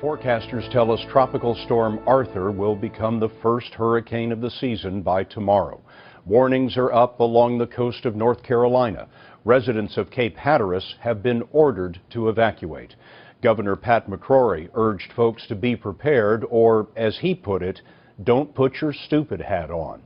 Forecasters tell us Tropical Storm Arthur will become the first hurricane of the season by tomorrow. Warnings are up along the coast of North Carolina. Residents of Cape Hatteras have been ordered to evacuate. Governor Pat McCrory urged folks to be prepared, or, as he put it, don't put your stupid hat on.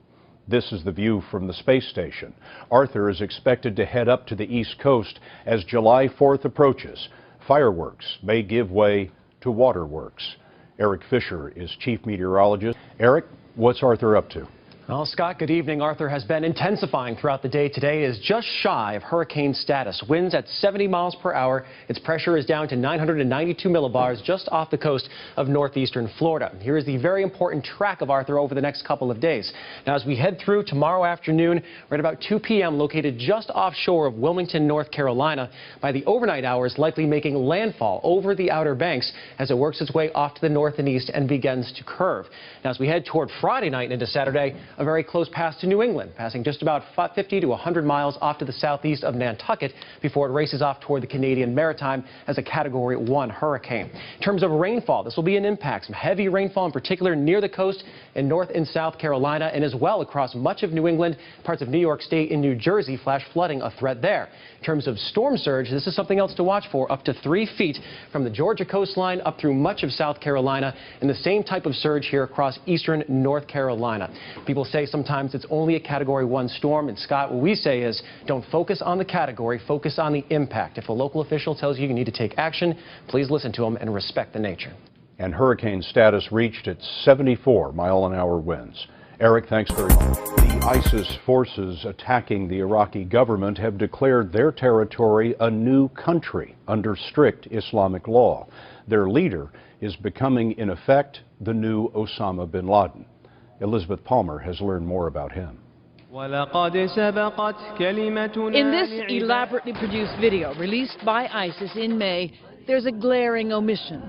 This is the view from the space station. Arthur is expected to head up to the East Coast as July 4th approaches. Fireworks may give way to waterworks. Eric Fisher is chief meteorologist. Eric, what's Arthur up to? Well, Scott, good evening. Arthur has been intensifying throughout the day. Today is just shy of hurricane status. Winds at 70 miles per hour. Its pressure is down to 992 millibars just off the coast of northeastern Florida. Here is the very important track of Arthur over the next couple of days. Now, as we head through tomorrow afternoon, we're at about 2 p.m. located just offshore of Wilmington, North Carolina. By the overnight hours, likely making landfall over the Outer Banks as it works its way off to the north and east and begins to curve. Now, as we head toward Friday night into Saturday, a very close pass to New England, passing just about 50 to 100 miles off to the southeast of Nantucket before it races off toward the Canadian Maritime as a Category 1 hurricane. In terms of rainfall, this will be an impact. Some heavy rainfall in particular near the coast in North and South Carolina and as well across much of New England, parts of New York State and New Jersey. Flash flooding a threat there. In terms of storm surge, this is something else to watch for. Up to 3 feet from the Georgia coastline up through much of South Carolina, and the same type of surge here across eastern North Carolina. People say sometimes it's only a Category 1 storm, and Scott, what we say is don't focus on the category, focus on the impact. If a local official tells you you need to take action, please listen to them and respect the nature. And hurricane status reached at 74-mile-an-hour winds. Eric, thanks very much. The ISIS forces attacking the Iraqi government have declared their territory a new country under strict Islamic law. Their leader is becoming, in effect, the new Osama bin Laden. Elizabeth Palmer has learned more about him. In this elaborately produced video released by ISIS in May, there's a glaring omission.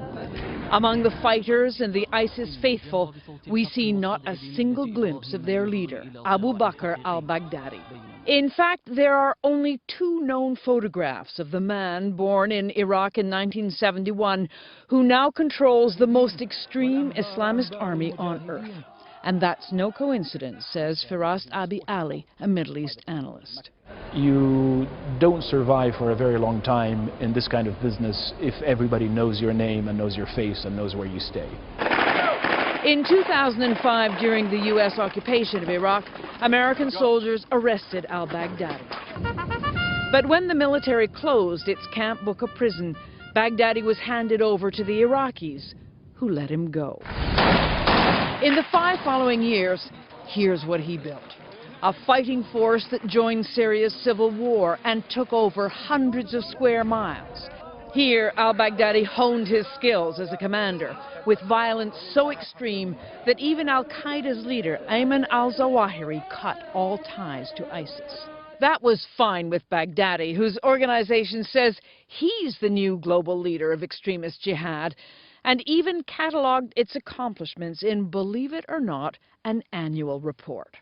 Among the fighters and the ISIS faithful, we see not a single glimpse of their leader, Abu Bakr al-Baghdadi. In fact, there are only 2 known photographs of the man born in Iraq in 1971 who now controls the most extreme Islamist army on earth. And that's no coincidence, says Firas Abi Ali, a Middle East analyst. You don't survive for a very long time in this kind of business if everybody knows your name and knows your face and knows where you stay. In 2005, during the U.S. occupation of Iraq, American soldiers arrested al-Baghdadi. But when the military closed its Camp Bucca prison, Baghdadi was handed over to the Iraqis, who let him go. In the 5 following years, here's what he built. A fighting force that joined Syria's civil war and took over hundreds of square miles. Here, al-Baghdadi honed his skills as a commander, with violence so extreme that even al-Qaeda's leader, Ayman al-Zawahiri, cut all ties to ISIS. That was fine with Baghdadi, whose organization says he's the new global leader of extremist jihad, and even cataloged its accomplishments in, believe it or not, an annual report.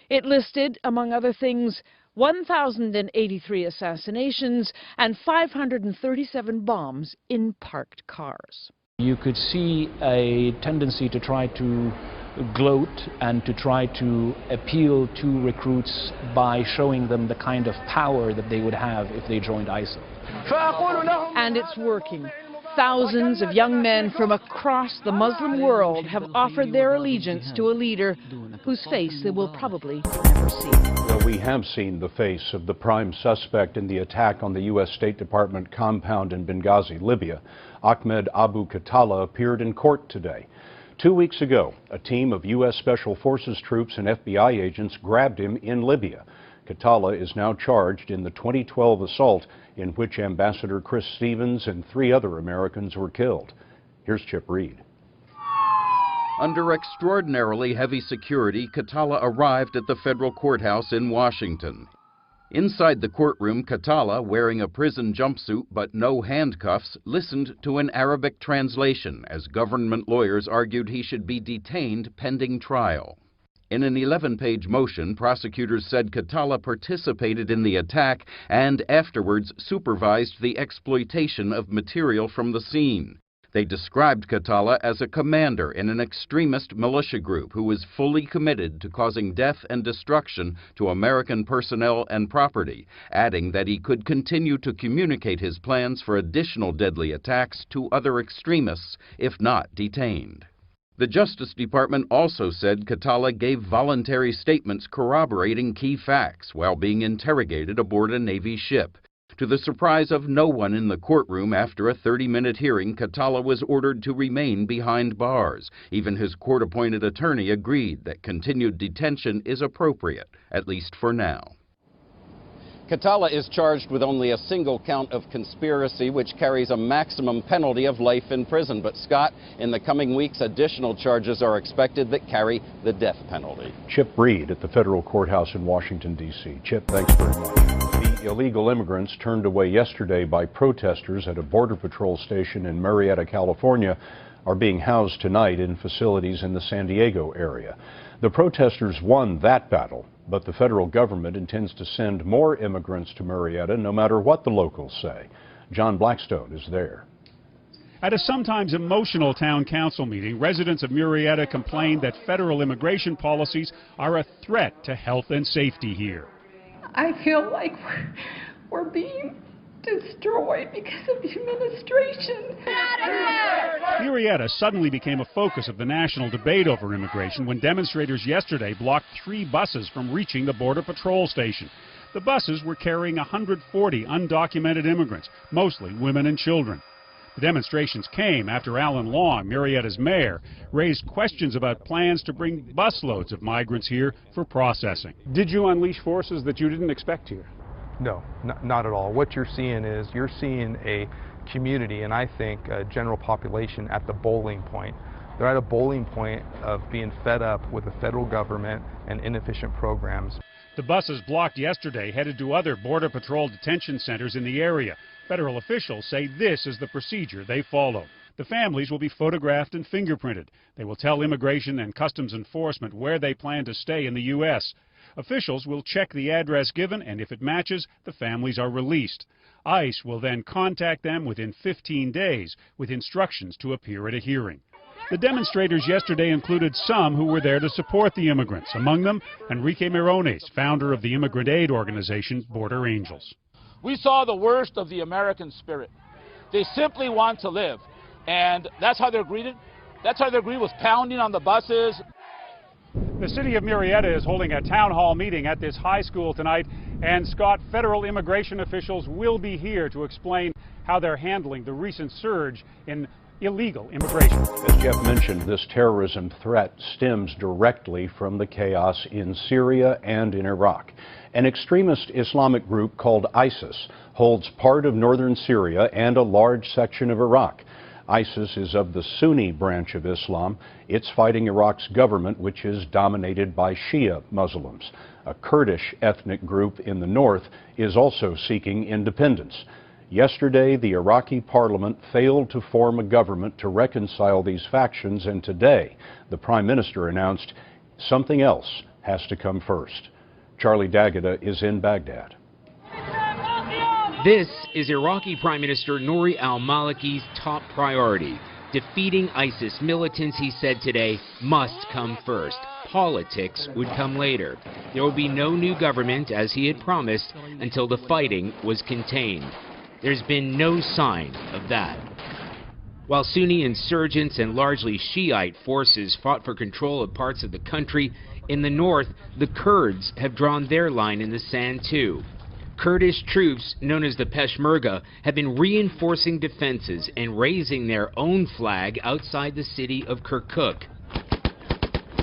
It listed, among other things, 1,083 assassinations and 537 bombs in parked cars. You could see a tendency to try to gloat and to try to appeal to recruits by showing them the kind of power that they would have if they joined ISIL. And it's working. Thousands of young men from across the Muslim world have offered their allegiance to a leader whose face they will probably never see. Well, we have seen the face of the prime suspect in the attack on the U.S. State Department compound in Benghazi, Libya. Ahmed Abu Khattala appeared in court today. 2 weeks ago, a team of U.S. Special Forces troops and FBI agents grabbed him in Libya. Khattala is now charged in the 2012 assault in which Ambassador Chris Stevens and 3 other Americans were killed. Here's Chip Reed. Under extraordinarily heavy security, Khattala arrived at the federal courthouse in Washington. Inside the courtroom, Khattala, wearing a prison jumpsuit but no handcuffs, listened to an Arabic translation as government lawyers argued he should be detained pending trial. In an 11-page motion, prosecutors said Khattala participated in the attack and afterwards supervised the exploitation of material from the scene. They described Khattala as a commander in an extremist militia group who was fully committed to causing death and destruction to American personnel and property, adding that he could continue to communicate his plans for additional deadly attacks to other extremists if not detained. The Justice Department also said Khattala gave voluntary statements corroborating key facts while being interrogated aboard a Navy ship. To the surprise of no one in the courtroom, after a 30-minute hearing, Khattala was ordered to remain behind bars. Even his court-appointed attorney agreed that continued detention is appropriate, at least for now. Khattala is charged with only a single count of conspiracy, which carries a maximum penalty of life in prison. But, Scott, in the coming weeks, additional charges are expected that carry the death penalty. Chip Reed at the federal courthouse in Washington, D.C. Chip, thanks very much. The illegal immigrants turned away yesterday by protesters at a Border Patrol station in Marietta, California, are being housed tonight in facilities in the San Diego area. The protesters won that battle, but the federal government intends to send more immigrants to Marietta no matter what the locals say. John Blackstone is there. At a sometimes emotional town council meeting, residents of Marietta complained that federal immigration policies are a threat to health and safety here. I feel like we're being destroyed because of the administration. Marietta suddenly became a focus of the national debate over immigration when demonstrators yesterday blocked 3 buses from reaching the Border Patrol station. The buses were carrying 140 undocumented immigrants, mostly women and children. The demonstrations came after Alan Long, Marietta's mayor, raised questions about plans to bring busloads of migrants here for processing. Did you unleash forces that you didn't expect here? No, not at all. What you're seeing is you're seeing a community, and I think a general population at the bowling point. They're at a bowling point of being fed up with the federal government and inefficient programs. The buses blocked yesterday headed to other Border Patrol detention centers in the area. Federal officials say this is the procedure they follow. The families will be photographed and fingerprinted. They will tell Immigration and Customs Enforcement where they plan to stay in the U.S. Officials will check the address given, and if it matches, the families are released. ICE will then contact them within 15 days with instructions to appear at a hearing. The demonstrators yesterday included some who were there to support the immigrants, among them Enrique Mirones, founder of the immigrant aid organization Border Angels. We saw the worst of the American spirit. They simply want to live, and that's how they're greeted. That's how they're greeted, with pounding on the buses. The city of Marietta is holding a town hall meeting at this high school tonight, and Scott, federal immigration officials will be here to explain how they're handling the recent surge in illegal immigration. As Jeff mentioned, this terrorism threat stems directly from the chaos in Syria and in Iraq. An extremist Islamic group called ISIS holds part of northern Syria and a large section of Iraq. ISIS is of the Sunni branch of Islam. It's fighting Iraq's government, which is dominated by Shia Muslims. A Kurdish ethnic group in the north is also seeking independence. Yesterday, the Iraqi parliament failed to form a government to reconcile these factions, and today, the prime minister announced something else has to come first. Charlie D'Agata is in Baghdad. This is Iraqi Prime Minister Nouri al-Maliki's top priority. Defeating ISIS militants, he said today, must come first. Politics would come later. There will be no new government, as he had promised, until the fighting was contained. There's been no sign of that. While Sunni insurgents and largely Shiite forces fought for control of parts of the country, in the north, the Kurds have drawn their line in the sand too. Kurdish troops, known as the Peshmerga, have been reinforcing defenses and raising their own flag outside the city of Kirkuk.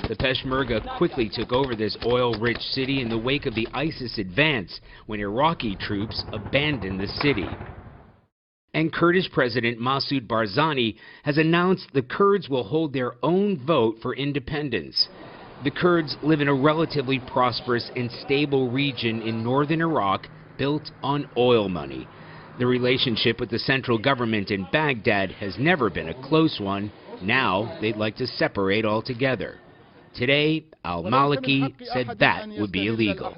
The Peshmerga quickly took over this oil-rich city in the wake of the ISIS advance when Iraqi troops abandoned the city. And Kurdish President Masoud Barzani has announced the Kurds will hold their own vote for independence. The Kurds live in a relatively prosperous and stable region in northern Iraq built on oil money. The relationship with the central government in Baghdad has never been a close one. Now they'd like to separate altogether. Today, al-Maliki said that would be illegal.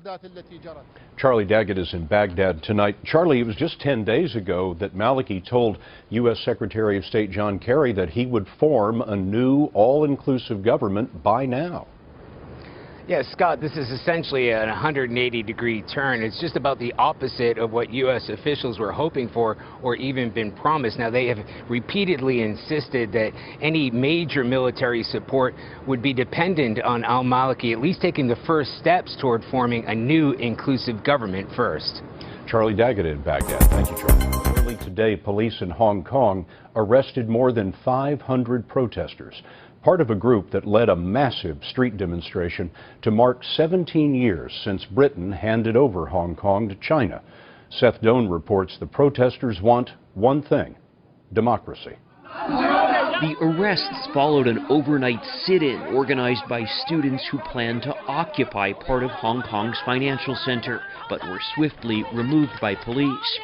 Charlie Daggett is in Baghdad tonight. Charlie, it was just 10 days ago that Maliki told U.S. Secretary of State John Kerry that he would form a new all-inclusive government by now. Yes, Scott, this is essentially a 180-degree turn. It's just about the opposite of what U.S. officials were hoping for or even been promised. Now, they have repeatedly insisted that any major military support would be dependent on al-Maliki at least taking the first steps toward forming a new inclusive government first. Charlie Daggett in Baghdad. Thank you, Charlie. Early today, police in Hong Kong arrested more than 500 protesters, part of a group that led a massive street demonstration to mark 17 years since Britain handed over Hong Kong to China. Seth Doan reports the protesters want one thing: democracy. The arrests followed an overnight sit-in organized by students who planned to occupy part of Hong Kong's financial center, but were swiftly removed by police.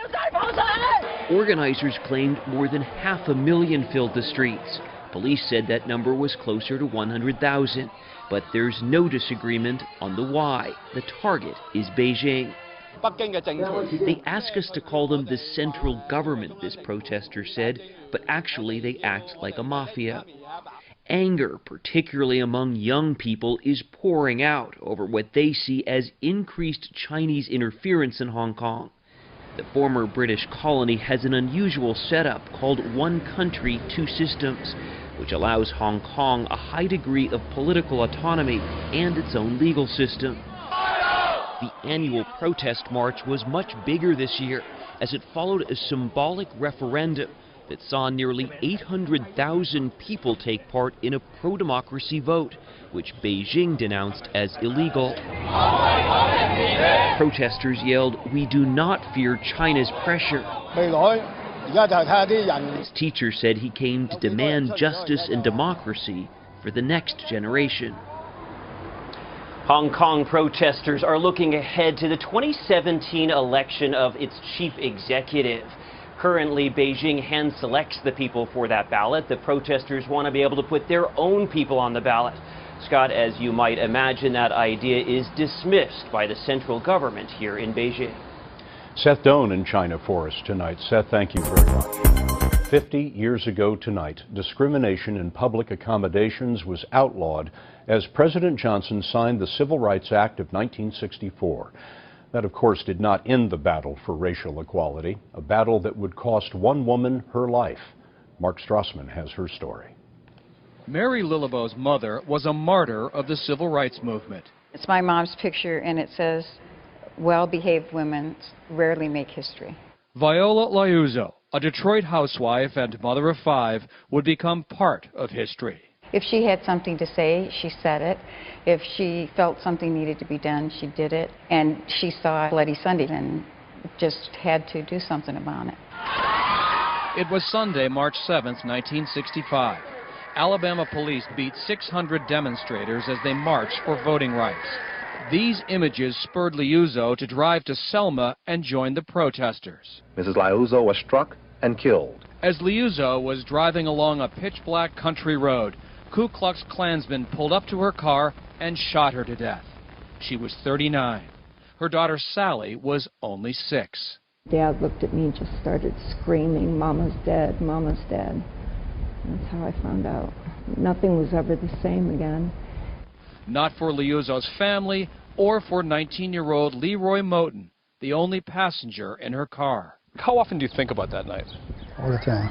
Organizers claimed more than 500,000 filled the streets. Police said that number was closer to 100,000, but there's no disagreement on the why. The target is Beijing. They ask us to call them the central government, this protester said, but actually they act like a mafia. Anger, particularly among young people, is pouring out over what they see as increased Chinese interference in Hong Kong. The former British colony has an unusual setup called One Country, Two Systems, which allows Hong Kong a high degree of political autonomy and its own legal system. The annual protest march was much bigger this year, as it followed a symbolic referendum that saw nearly 800,000 people take part in a pro-democracy vote, which Beijing denounced as illegal. Protesters yelled, "We do not fear China's pressure." His teacher said he came to demand justice and democracy for the next generation. Hong Kong protesters are looking ahead to the 2017 election of its chief executive. Currently, Beijing hand selects the people for that ballot. The protesters want to be able to put their own people on the ballot. Scott, as you might imagine, that idea is dismissed by the central government here in Beijing. Seth Doan in China for us tonight. Seth, thank you very much. 50 years ago tonight, discrimination in public accommodations was outlawed as President Johnson signed the Civil Rights Act of 1964. That, of course, did not end the battle for racial equality, a battle that would cost one woman her life. Mark Strassman has her story. Mary Lillebo's mother was a martyr of the civil rights movement. It's my mom's picture, and it says, "Well-behaved women rarely make history." Viola Liuzzo, a Detroit housewife and mother of 5, would become part of history. If she had something to say, she said it. If she felt something needed to be done, she did it. And she saw Bloody Sunday and just had to do something about it. It was Sunday, March 7th, 1965. Alabama police beat 600 demonstrators as they marched for voting rights. These images spurred Liuzzo to drive to Selma and join the protesters. Mrs. Liuzzo was struck and killed. As Liuzzo was driving along a pitch-black country road, Ku Klux Klansmen pulled up to her car and shot her to death. She was 39. Her daughter Sally was only 6. Dad looked at me and just started screaming, "Mama's dead, Mama's dead." That's how I found out. Nothing was ever the same again. Not for Liuzzo's family or for 19-year-old Leroy Moten, the only passenger in her car. How often do you think about that night? All the time.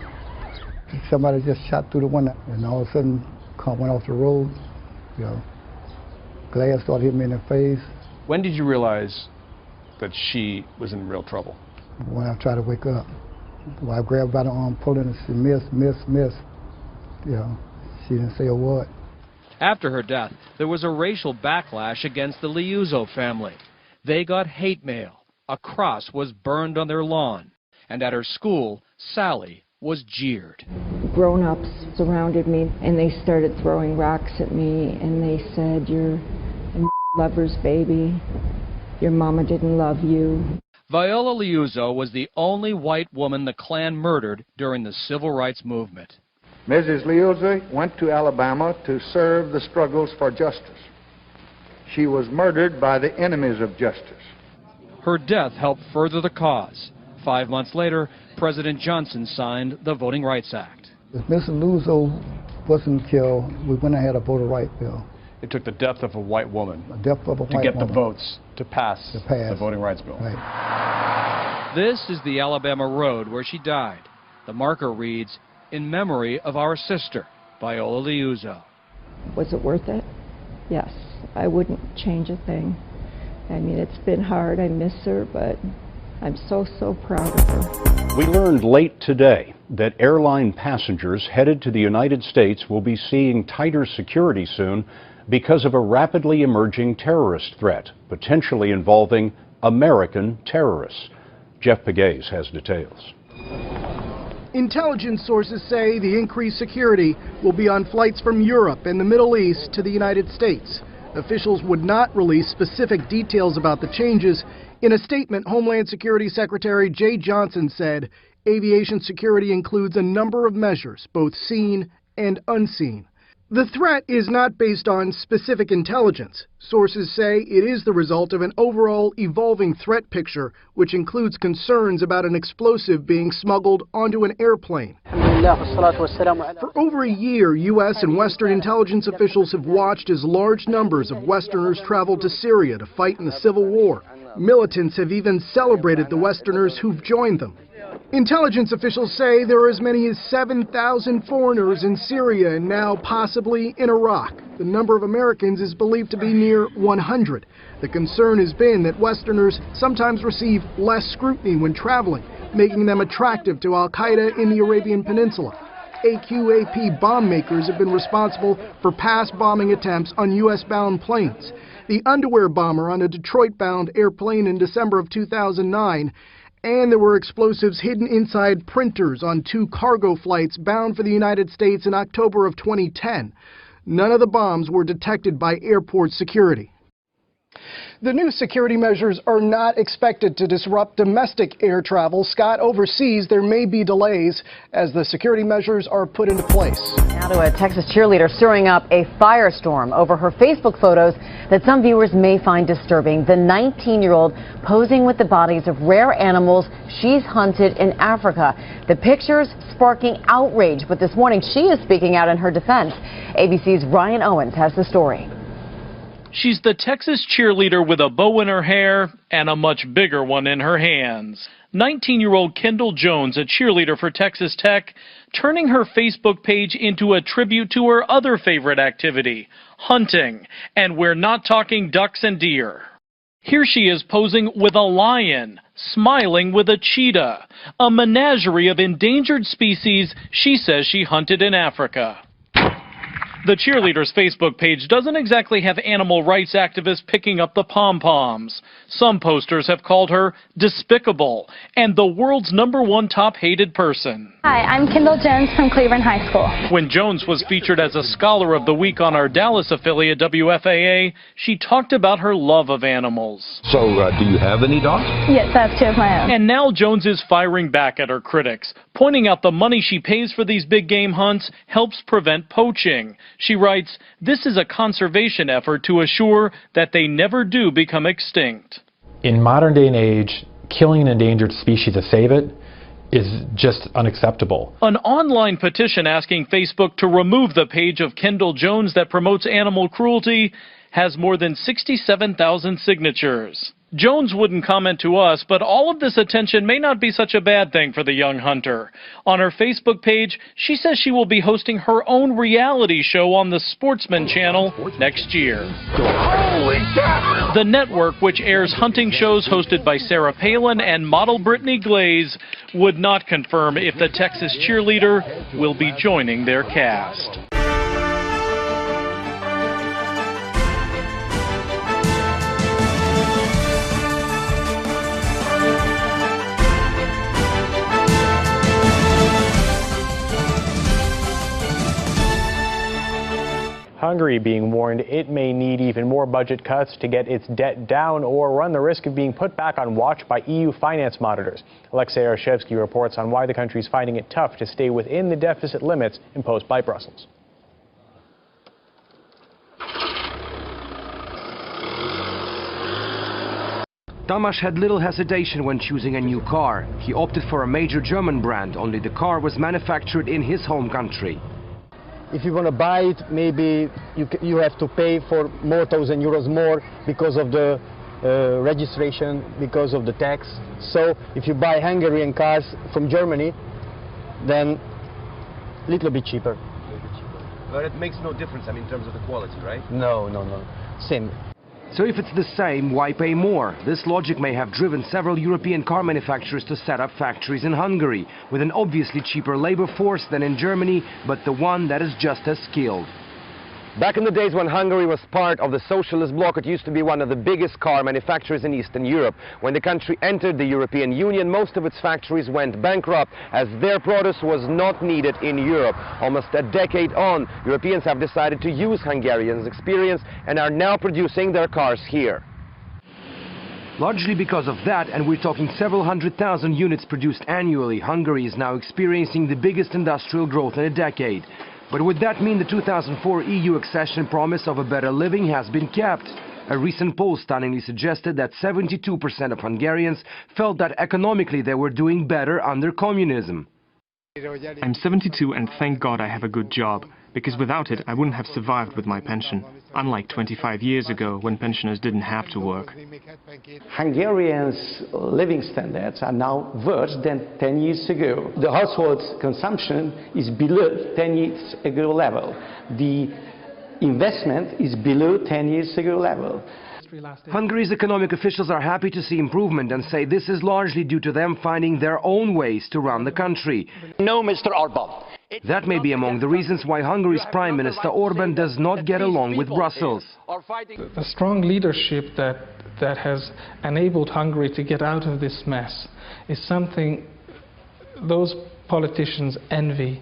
Somebody just shot through the window, and all of a sudden, car went off the road. You know, glass started hitting me in the face. When did you realize that she was in real trouble? When I tried to wake up, I grabbed by the arm, pulling, and said, "Miss, miss, miss." You know, she didn't say a word. After her death, there was a racial backlash against the Liuzzo family. They got hate mail. A cross was burned on their lawn. And at her school, Sally was jeered. Grown-ups surrounded me, and they started throwing rocks at me, and they said, "You're a lover's baby. Your mama didn't love you." Viola Liuzzo was the only white woman the Klan murdered during the Civil Rights Movement. Mrs. Leozy went to Alabama to serve the struggles for justice. She was murdered by the enemies of justice. Her death helped further the cause. 5 months later, President Johnson signed the Voting Rights Act. If Mrs. Leozy wasn't killed, we wouldn't have had a voter right bill. It took the death of a white woman to get the votes to pass the Voting Rights Bill. Right. This is the Alabama road where she died. The marker reads, "In memory of our sister, Viola Liuzzo." Was it worth it? Yes. I wouldn't change a thing. I mean, it's been hard. I miss her, but I'm so proud of her. We learned late today that airline passengers headed to the United States will be seeing tighter security soon because of a rapidly emerging terrorist threat, potentially involving American terrorists. Jeff Pegues has details. Intelligence sources say the increased security will be on flights from Europe and the Middle East to the United States. Officials would not release specific details about the changes. In a statement, Homeland Security Secretary Jay Johnson said aviation security includes a number of measures, both seen and unseen. The threat is not based on specific intelligence. Sources say it is the result of an overall evolving threat picture, which includes concerns about an explosive being smuggled onto an airplane. For over a year, U.S. and Western intelligence officials have watched as large numbers of Westerners traveled to Syria to fight in the civil war. Militants have even celebrated the Westerners who've joined them. Intelligence officials say there are as many as 7,000 foreigners in Syria and now possibly in Iraq. The number of Americans is believed to be near 100. The concern has been that Westerners sometimes receive less scrutiny when traveling, making them attractive to al-Qaeda in the Arabian Peninsula. AQAP bomb makers have been responsible for past bombing attempts on U.S.-bound planes. The underwear bomber on a Detroit-bound airplane in December of 2009, and there were explosives hidden inside printers on 2 cargo flights bound for the United States in October of 2010. None of the bombs were detected by airport security. The new security measures are not expected to disrupt domestic air travel. Scott, overseas there may be delays as the security measures are put into place. Now to a Texas cheerleader stirring up a firestorm over her Facebook photos that some viewers may find disturbing. The 19-year-old posing with the bodies of rare animals she's hunted in Africa. The pictures sparking outrage, but this morning she is speaking out in her defense. ABC's Ryan Owens has the story. She's the Texas cheerleader with a bow in her hair and a much bigger one in her hands. 19-year-old Kendall Jones, a cheerleader for Texas Tech, turning her Facebook page into a tribute to her other favorite activity, hunting. And we're not talking ducks and deer. Here she is posing with a lion, smiling with a cheetah, a menagerie of endangered species she says she hunted in Africa. The cheerleader's Facebook page doesn't exactly have animal rights activists picking up the pom-poms. Some posters have called her despicable and the world's #1 top hated person. Hi, I'm Kendall Jones from Cleveland High School. When Jones was featured as a Scholar of the Week on our Dallas affiliate WFAA, she talked about her love of animals. So, do you have any dogs? Yes, I have 2 of my own. And now Jones is firing back at her critics, pointing out the money she pays for these big game hunts helps prevent poaching. She writes, "This is a conservation effort to assure that they never do become extinct." In modern day and age, killing an endangered species to save it is just unacceptable. An online petition asking Facebook to remove the page of Kendall Jones that promotes animal cruelty has more than 67,000 signatures. Jones wouldn't comment to us, but all of this attention may not be such a bad thing for the young hunter. On her Facebook page, she says she will be hosting her own reality show on the Sportsman channel next year. The network, which airs hunting shows hosted by Sarah Palin and model Brittany Glaze, would not confirm if the Texas cheerleader will be joining their cast. Hungary being warned it may need even more budget cuts to get its debt down or run the risk of being put back on watch by EU finance monitors. Alexei Arshevsky reports on why the country is finding it tough to stay within the deficit limits imposed by Brussels. Tamás had little hesitation when choosing a new car. He opted for a major German brand, only the car was manufactured in his home country. If you want to buy it, maybe you have to pay for more €1,000 more because of the registration, because of the tax. So if you buy Hungarian cars from Germany, then a little bit cheaper. But it makes no difference, I mean, in terms of the quality, right? No. Same. So if it's the same, why pay more? This logic may have driven several European car manufacturers to set up factories in Hungary, with an obviously cheaper labor force than in Germany, but the one that is just as skilled. Back in the days when Hungary was part of the socialist bloc, it used to be one of the biggest car manufacturers in Eastern Europe. When the country entered the European Union, most of its factories went bankrupt as their produce was not needed in Europe. Almost a decade on, Europeans have decided to use Hungarians' experience and are now producing their cars here. Largely because of that, and we're talking several 100,000 units produced annually, Hungary is now experiencing the biggest industrial growth in a decade. But would that mean the 2004 EU accession promise of a better living has been kept? A recent poll stunningly suggested that 72% of Hungarians felt that economically they were doing better under communism. I'm 72 and thank God I have a good job, because without it I wouldn't have survived with my pension, unlike 25 years ago when pensioners didn't have to work. Hungarians' living standards are now worse than 10 years ago. The household consumption is below 10 years ago level. The investment is below 10 years ago level. Hungary's economic officials are happy to see improvement and say this is largely due to them finding their own ways to run the country. No, Mr. Orbán. That may be among the reasons why Hungary's Prime Minister Orbán does not get along with Brussels. The strong leadership that has enabled Hungary to get out of this mess is something those politicians envy.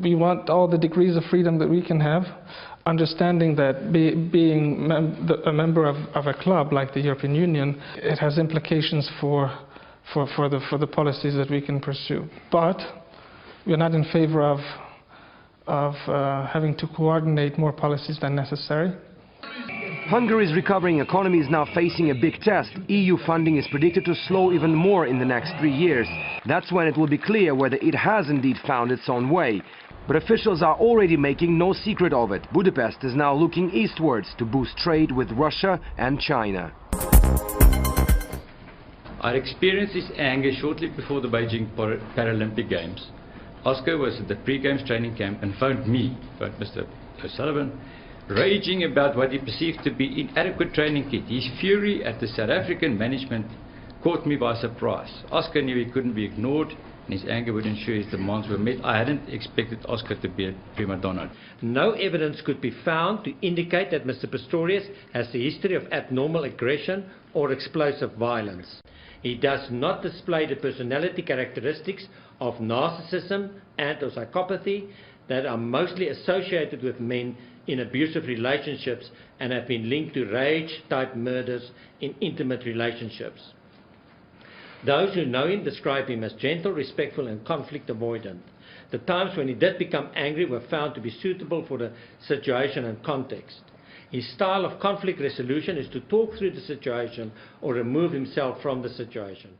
We want all the degrees of freedom that we can have, understanding that being a member of a club like the European Union, it has implications for the policies that we can pursue. But we're not in favor of having to coordinate more policies than necessary. Hungary's recovering economy is now facing a big test. EU funding is predicted to slow even more in the next 3 years. That's when it will be clear whether it has indeed found its own way. But officials are already making no secret of it. Budapest is now looking eastwards to boost trade with Russia and China. I experienced this anger shortly before the Beijing Paralympic Games. Oscar was at the pre-games training camp and phoned me, Mr. O'Sullivan, raging about what he perceived to be inadequate training kit. His fury at the South African management caught me by surprise. Oscar knew he couldn't be ignored, and his anger would ensure his demands were met. I hadn't expected Oscar to be a prima donna. No evidence could be found to indicate that Mr. Pistorius has a history of abnormal aggression or explosive violence. He does not display the personality characteristics of narcissism and or psychopathy that are mostly associated with men in abusive relationships and have been linked to rage-type murders in intimate relationships. Those who know him describe him as gentle, respectful and conflict avoidant. The times when he did become angry were found to be suitable for the situation and context. His style of conflict resolution is to talk through the situation or remove himself from the situation.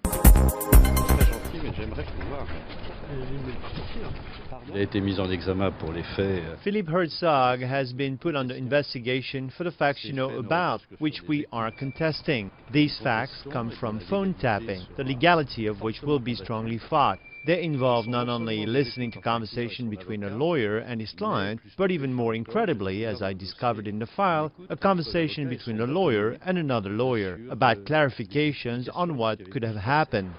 Philippe Herzog has been put under investigation for the facts you know about, which we are contesting. These facts come from phone tapping, the legality of which will be strongly fought. They involve not only listening to conversation between a lawyer and his client, but even more incredibly, as I discovered in the file, a conversation between a lawyer and another lawyer about clarifications on what could have happened.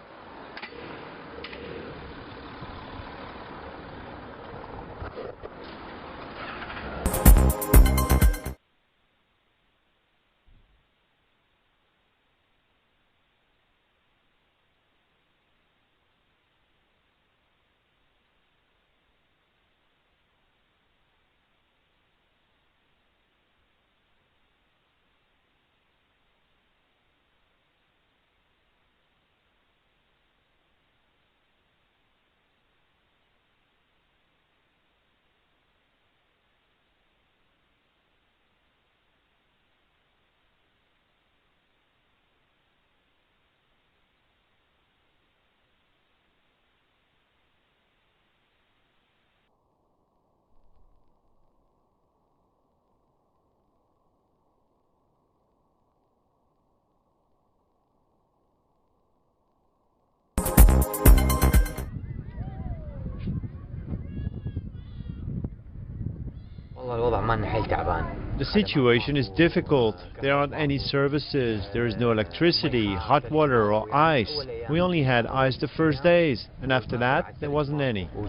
The situation is difficult. There aren't any services. There is no electricity, hot water or ice. We only had ice the first days, and after that, there wasn't any. A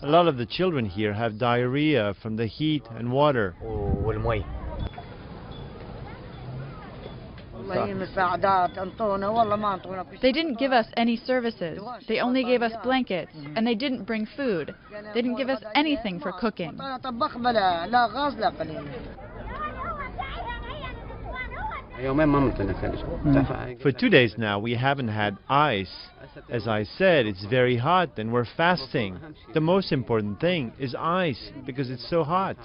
lot of the children here have diarrhea from the heat and water. They didn't give us any services. They only gave us blankets, and they didn't bring food. They didn't give us anything for cooking. For 2 days now, we haven't had ice. As I said, it's very hot and we're fasting. The most important thing is ice, because it's so hot.